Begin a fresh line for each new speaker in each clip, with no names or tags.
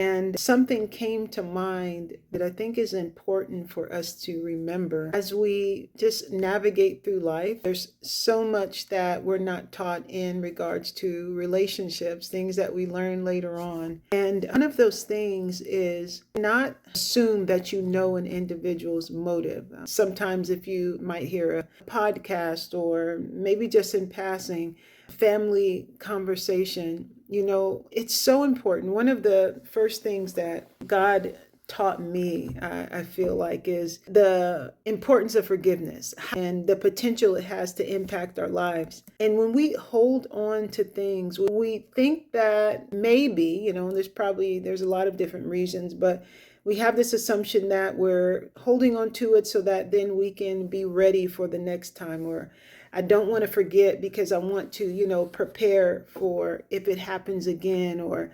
And something came to mind that I think is important for us to remember as we just navigate through life. There's so much that we're not taught in regards to relationships, things that we learn later on. And one of those things is not assume that you know an individual's motive. Sometimes if you might hear a podcast or maybe just in passing, family conversation, it's so important. One of the first things that God taught me, I feel like, is the importance of forgiveness and the potential it has to impact our lives. And when we hold on to things, we think that maybe, there's a lot of different reasons, but we have this assumption that we're holding on to it so that then we can be ready for the next time, or I don't want to forget because I want to, prepare for if it happens again, or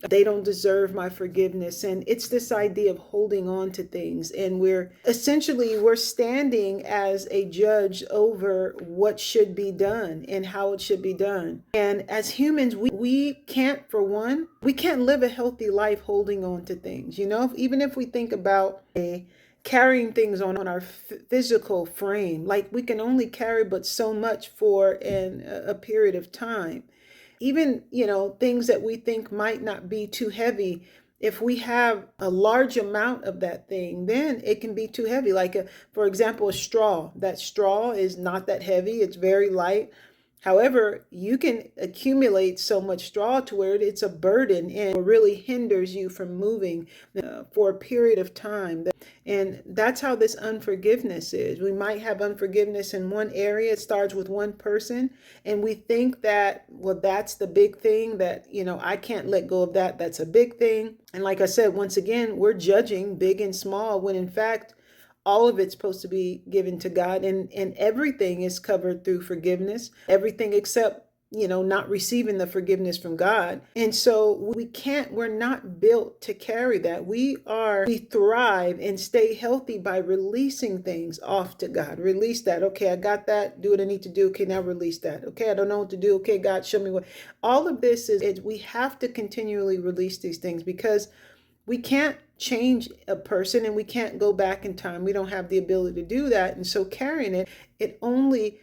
they don't deserve my forgiveness. And it's this idea of holding on to things. And we're standing as a judge over what should be done and how it should be done. And as humans, we can't, for one, we can't live a healthy life holding on to things. Even if we think about carrying things on our physical frame, like we can only carry but so much for a period of time. Even, things that we think might not be too heavy, if we have a large amount of that thing, then it can be too heavy. Like, for example, a straw. That straw is not that heavy. It's very light. However, you can accumulate so much straw to where it's a burden and really hinders you from moving for a period of time. And that's how this unforgiveness is. We might have unforgiveness in one area. It starts with one person. And we think that, well, that's the big thing that, I can't let go of that. That's a big thing. And like I said, once again, we're judging big and small when in fact, all of it's supposed to be given to God, and everything is covered through forgiveness, everything except, not receiving the forgiveness from God. And so we're not built to carry that. We thrive and stay healthy by releasing things off to God. Release that. Okay, I got that. Do what I need to do. Okay, now release that. Okay, I don't know what to do. Okay, God, show me what. All of this is we have to continually release these things because we can't change a person and we can't go back in time. We don't have the ability to do that. And so carrying it only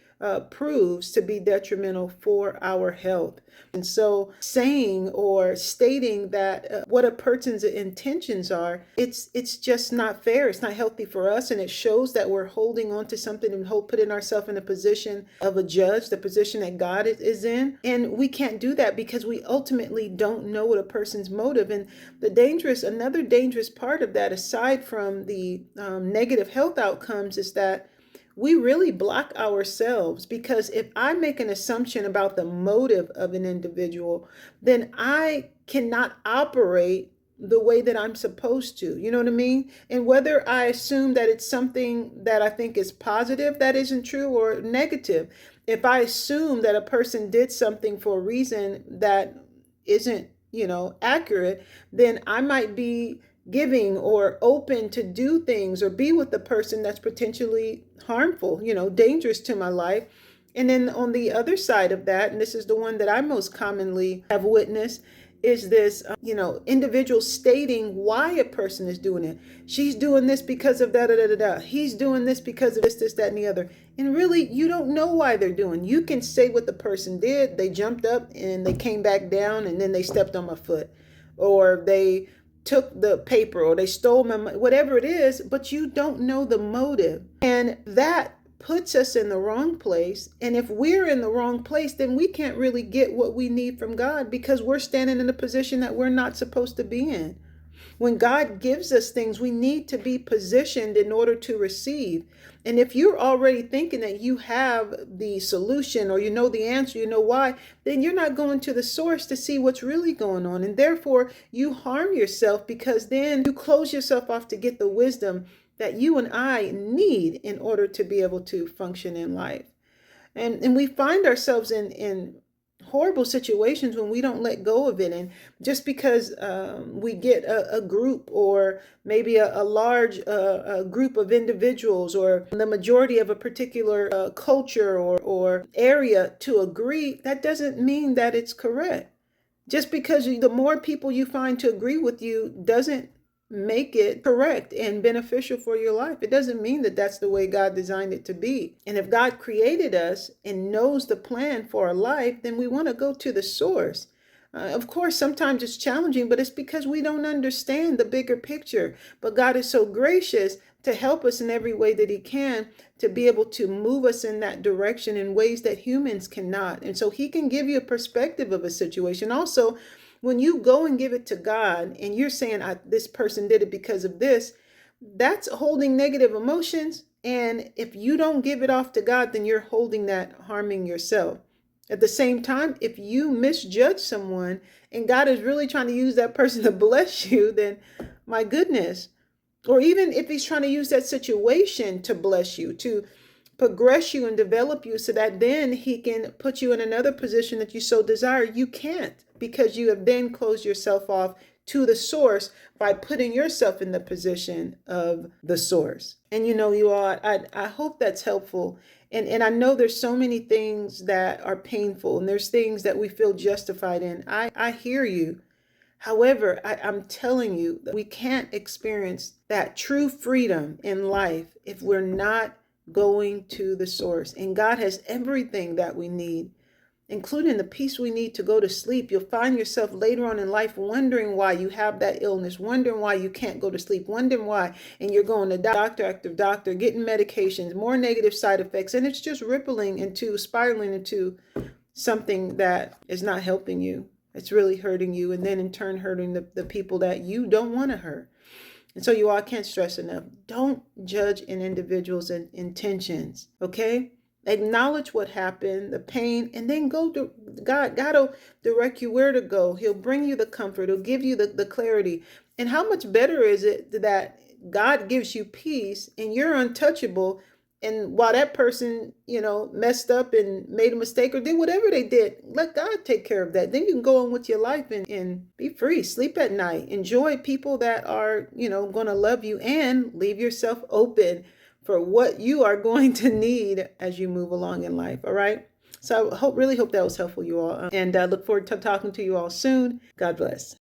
proves to be detrimental for our health. And so saying or stating that what a person's intentions are, it's just not fair. It's not healthy for us. And it shows that we're holding on to something and putting ourselves in a position of a judge, the position that God is in. And we can't do that because we ultimately don't know what a person's motive. And another dangerous part of that, aside from the negative health outcomes, is that we really block ourselves, because if I make an assumption about the motive of an individual, then I cannot operate the way that I'm supposed to. You know what I mean? And whether I assume that it's something that I think is positive that isn't true, or negative, if I assume that a person did something for a reason that isn't, accurate, then I might be giving or open to do things or be with the person that's potentially harmful, dangerous to my life. And then on the other side of that, and this is the one that I most commonly have witnessed, is this, individual stating why a person is doing it. She's doing this because of da da da da da. He's doing this because of this, that, and the other. And really, you don't know why they're doing. You can say what the person did. They jumped up and they came back down, and then they stepped on my foot, or they took the paper, or they stole my money, whatever it is, but you don't know the motive. And that puts us in the wrong place. And if we're in the wrong place, then we can't really get what we need from God, because we're standing in a position that we're not supposed to be in. When God gives us things, we need to be positioned in order to receive. And if you're already thinking that you have the solution, or you know the answer, you know why, then you're not going to the source to see what's really going on. And therefore, you harm yourself, because then you close yourself off to get the wisdom that you and I need in order to be able to function in life. And we find ourselves in horrible situations when we don't let go of it. And just because we get a group, or maybe a large group of individuals, or the majority of a particular culture or area to agree, that doesn't mean that it's correct. Just because the more people you find to agree with you doesn't make it correct and beneficial for your life. It doesn't mean that that's the way God designed it to be. And if God created us and knows the plan for our life, then we want to go to the source. Of course, sometimes it's challenging, but it's because we don't understand the bigger picture. But God is so gracious to help us in every way that He can, to be able to move us in that direction in ways that humans cannot. And so He can give you a perspective of a situation. Also, when you go and give it to God and you're saying, this person did it because of this, that's holding negative emotions. And if you don't give it off to God, then you're holding that, harming yourself. At the same time, if you misjudge someone and God is really trying to use that person to bless you, then my goodness. Or even if He's trying to use that situation to bless you, to progress you and develop you so that then He can put you in another position that you so desire, you can't, because you have then closed yourself off to the source by putting yourself in the position of the source. And you all, I hope that's helpful. And I know there's so many things that are painful and there's things that we feel justified in. I hear you. However, I'm telling you that we can't experience that true freedom in life if we're not going to the source. And God has everything that we need, including the peace we need to go to sleep. You'll find yourself later on in life wondering why you have that illness, wondering why you can't go to sleep, wondering why, and you're going to doctor after doctor, getting medications, more negative side effects, and it's just spiraling into something that is not helping you. It's really hurting you, and then in turn hurting the people that you don't want to hurt. And so you all, can't stress enough, don't judge an individual's intentions, okay? Acknowledge what happened, the pain, and then go to God. God will direct you where to go. He'll bring you the comfort. He'll give you the clarity. And how much better is it that God gives you peace and you're untouchable, and while that person, messed up and made a mistake or did whatever they did, let God take care of that. Then you can go on with your life and be free, sleep at night, enjoy people that are, going to love you, and leave yourself open for what you are going to need as you move along in life. All right. So I really hope that was helpful, you all. And I look forward to talking to you all soon. God bless.